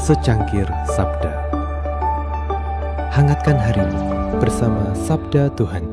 Secangkir Sabda. Hangatkan harimu bersama Sabda Tuhan.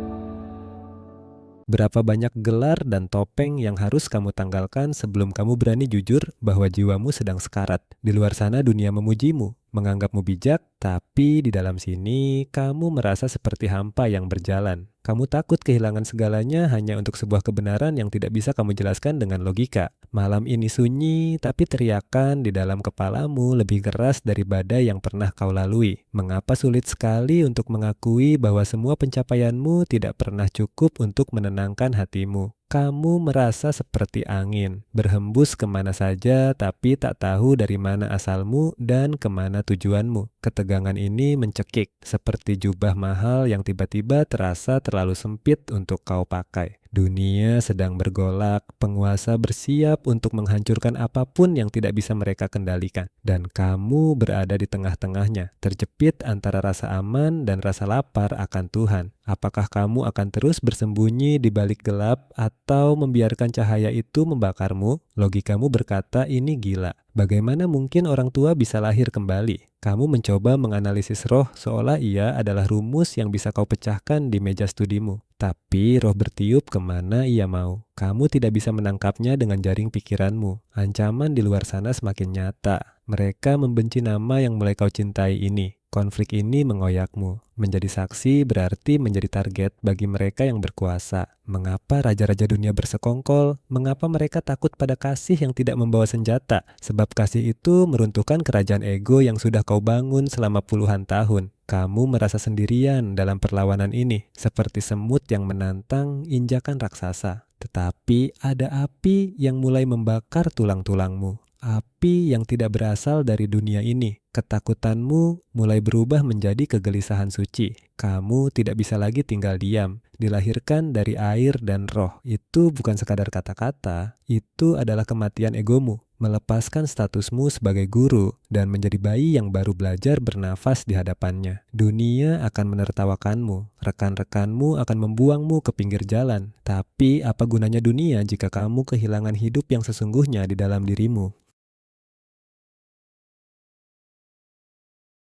Berapa banyak gelar dan topeng yang harus kamu tanggalkan sebelum kamu berani jujur bahwa jiwamu sedang sekarat. Di luar sana dunia memujimu, menganggapmu bijak, tapi di dalam sini kamu merasa seperti hampa yang berjalan. Kamu takut kehilangan segalanya hanya untuk sebuah kebenaran yang tidak bisa kamu jelaskan dengan logika. Malam ini sunyi, tapi teriakan di dalam kepalamu lebih keras dari badai yang pernah kau lalui. Mengapa sulit sekali untuk mengakui bahwa semua pencapaianmu tidak pernah cukup untuk menenangkan hatimu? Kamu merasa seperti angin, berhembus kemana saja tapi tak tahu dari mana asalmu dan kemana tujuanmu. Ketegangan ini mencekik, seperti jubah mahal yang tiba-tiba terasa terlalu sempit untuk kau pakai. Dunia sedang bergolak, penguasa bersiap untuk menghancurkan apapun yang tidak bisa mereka kendalikan. Dan kamu berada di tengah-tengahnya, terjepit antara rasa aman dan rasa lapar akan Tuhan. Apakah kamu akan terus bersembunyi di balik gelap atau membiarkan cahaya itu membakarmu? Logikamu berkata ini gila. Bagaimana mungkin orang tua bisa lahir kembali? Kamu mencoba menganalisis roh seolah ia adalah rumus yang bisa kau pecahkan di meja studimu. Tapi roh bertiup kemana ia mau. Kamu tidak bisa menangkapnya dengan jaring pikiranmu. Ancaman di luar sana semakin nyata. Mereka membenci nama yang mulai kau cintai ini. Konflik ini mengoyakmu. Menjadi saksi berarti menjadi target bagi mereka yang berkuasa. Mengapa raja-raja dunia bersekongkol? Mengapa mereka takut pada kasih yang tidak membawa senjata? Sebab kasih itu meruntuhkan kerajaan ego yang sudah kau bangun selama puluhan tahun. Kamu merasa sendirian dalam perlawanan ini, seperti semut yang menantang injakan raksasa. Tetapi ada api yang mulai membakar tulang-tulangmu. Api yang tidak berasal dari dunia ini. Ketakutanmu mulai berubah menjadi kegelisahan suci. Kamu tidak bisa lagi tinggal diam. Dilahirkan dari air dan roh. Itu bukan sekadar kata-kata. Itu adalah kematian egomu. Melepaskan statusmu sebagai guru dan menjadi bayi yang baru belajar bernafas di hadapannya. Dunia akan menertawakanmu. Rekan-rekanmu akan membuangmu ke pinggir jalan. Tapi apa gunanya dunia jika kamu kehilangan hidup yang sesungguhnya di dalam dirimu?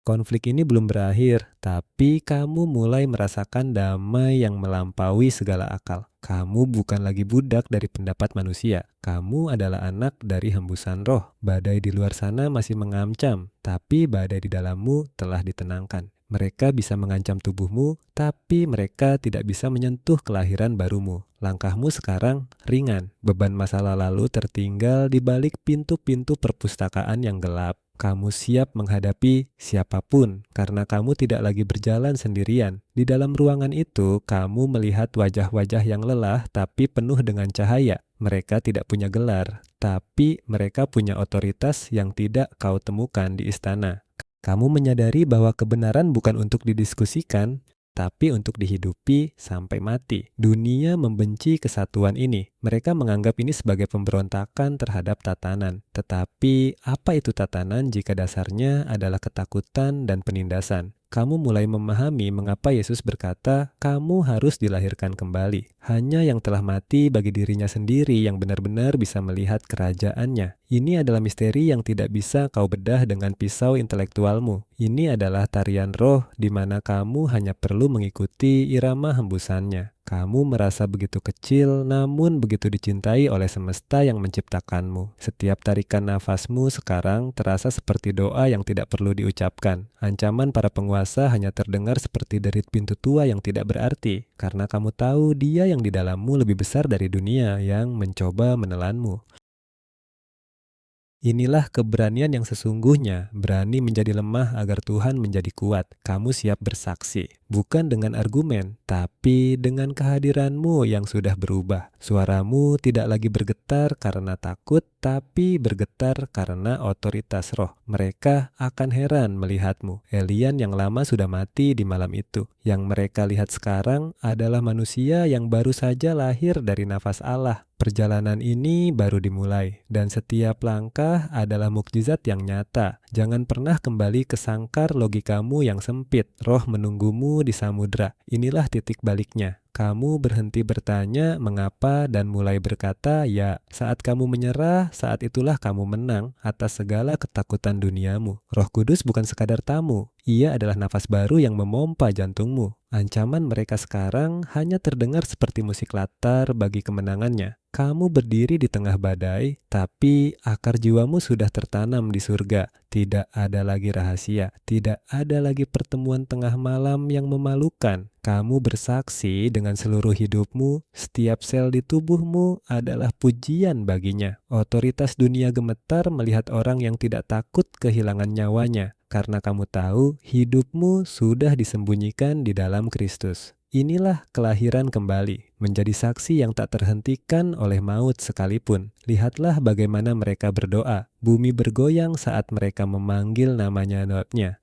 Konflik ini belum berakhir, tapi kamu mulai merasakan damai yang melampaui segala akal. Kamu bukan lagi budak dari pendapat manusia. Kamu adalah anak dari hembusan roh. Badai di luar sana masih mengancam, tapi badai di dalammu telah ditenangkan. Mereka bisa mengancam tubuhmu, tapi mereka tidak bisa menyentuh kelahiran barumu. Langkahmu sekarang ringan. Beban masa lalu tertinggal di balik pintu-pintu perpustakaan yang gelap. Kamu siap menghadapi siapapun karena kamu tidak lagi berjalan sendirian. Di dalam ruangan itu, kamu melihat wajah-wajah yang lelah tapi penuh dengan cahaya. Mereka tidak punya gelar, tapi mereka punya otoritas yang tidak kau temukan di istana. Kamu menyadari bahwa kebenaran bukan untuk didiskusikan, tapi untuk dihidupi sampai mati. Dunia membenci kesatuan ini. Mereka menganggap ini sebagai pemberontakan terhadap tatanan. Tetapi apa itu tatanan jika dasarnya adalah ketakutan dan penindasan? Kamu mulai memahami mengapa Yesus berkata, kamu harus dilahirkan kembali. Hanya yang telah mati bagi dirinya sendiri yang benar-benar bisa melihat kerajaannya. Ini adalah misteri yang tidak bisa kau bedah dengan pisau intelektualmu. Ini adalah tarian roh di mana kamu hanya perlu mengikuti irama hembusannya. Kamu merasa begitu kecil namun begitu dicintai oleh semesta yang menciptakanmu. Setiap tarikan nafasmu sekarang terasa seperti doa yang tidak perlu diucapkan. Ancaman para penguasa hanya terdengar seperti derit pintu tua yang tidak berarti. Karena kamu tahu dia yang di dalammu lebih besar dari dunia yang mencoba menelanmu. Inilah keberanian yang sesungguhnya, berani menjadi lemah agar Tuhan menjadi kuat. Kamu siap bersaksi, bukan dengan argumen, tapi dengan kehadiranmu yang sudah berubah. Suaramu tidak lagi bergetar karena takut, tapi bergetar karena otoritas roh. Mereka akan heran melihatmu. Elian yang lama sudah mati di malam itu. Yang mereka lihat sekarang adalah manusia yang baru saja lahir dari nafas Allah. Perjalanan ini baru dimulai, dan setiap langkah adalah mukjizat yang nyata. Jangan pernah kembali ke sangkar logikamu yang sempit. Roh menunggumu di samudra. Inilah titik baliknya. Kamu berhenti bertanya mengapa dan mulai berkata ya. Saat kamu menyerah, saat itulah kamu menang atas segala ketakutan duniamu. Roh Kudus bukan sekadar tamu, Ia adalah nafas baru yang memompa jantungmu. Ancaman mereka sekarang hanya terdengar seperti musik latar bagi kemenangannya. Kamu berdiri di tengah badai, tapi akar jiwamu sudah tertanam di surga. Tidak ada lagi rahasia, tidak ada lagi pertemuan tengah malam yang memalukan. Kamu bersaksi dengan seluruh hidupmu, setiap sel di tubuhmu adalah pujian baginya. Otoritas dunia gemetar melihat orang yang tidak takut kehilangan nyawanya, karena kamu tahu hidupmu sudah disembunyikan di dalam Kristus. Inilah kelahiran kembali, menjadi saksi yang tak terhentikan oleh maut sekalipun. Lihatlah bagaimana mereka berdoa. Bumi bergoyang saat mereka memanggil namanya.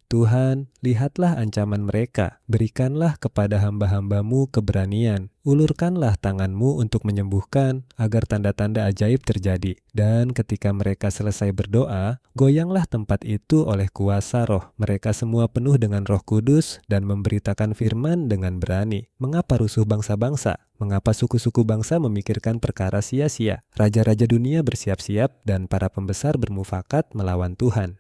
Tuhan, lihatlah ancaman mereka. Berikanlah kepada hamba-hambamu keberanian. Ulurkanlah tanganmu untuk menyembuhkan, agar tanda-tanda ajaib terjadi. Dan ketika mereka selesai berdoa, goyanglah tempat itu oleh kuasa roh. Mereka semua penuh dengan Roh Kudus dan memberitakan firman dengan berani. Mengapa rusuh bangsa-bangsa? Mengapa suku-suku bangsa memikirkan perkara sia-sia? Raja-raja dunia bersiap-siap dan para pembesar bermufakat melawan Tuhan.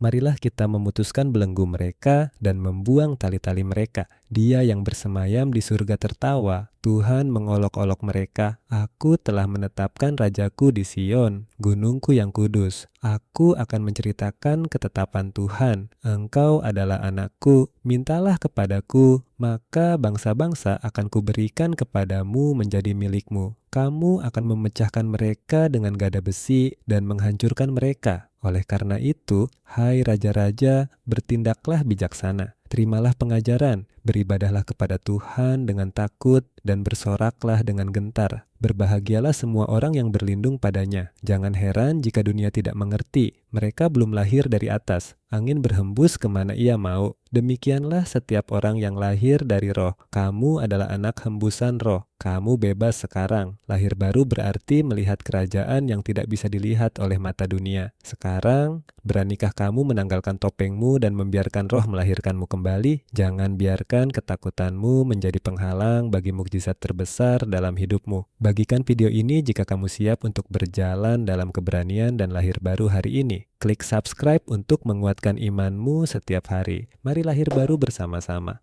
Marilah kita memutuskan belenggu mereka dan membuang tali-tali mereka. Dia yang bersemayam di surga tertawa. Tuhan mengolok-olok mereka. Aku telah menetapkan rajaku di Sion, gunungku yang kudus. Aku akan menceritakan ketetapan Tuhan. Engkau adalah anakku, mintalah kepadaku, maka bangsa-bangsa akan kuberikan kepadamu menjadi milikmu. Kamu akan memecahkan mereka dengan gada besi dan menghancurkan mereka. Oleh karena itu, hai raja-raja, bertindaklah bijaksana. Terimalah pengajaran, beribadahlah kepada Tuhan dengan takut, dan bersoraklah dengan gentar. Berbahagialah semua orang yang berlindung padanya. Jangan heran jika dunia tidak mengerti. Mereka belum lahir dari atas. Angin berhembus kemana ia mau. Demikianlah setiap orang yang lahir dari roh. Kamu adalah anak hembusan roh. Kamu bebas sekarang. Lahir baru berarti melihat kerajaan yang tidak bisa dilihat oleh mata dunia. Sekarang, beranikah kamu menanggalkan topengmu dan membiarkan roh melahirkanmu kembali? Jangan biarkan ketakutanmu menjadi penghalang bagi mukjizat terbesar dalam hidupmu. Bagikan video ini jika kamu siap untuk berjalan dalam keberanian dan lahir baru hari ini. Klik subscribe untuk menguatkan imanmu setiap hari. Mari lahir baru bersama-sama.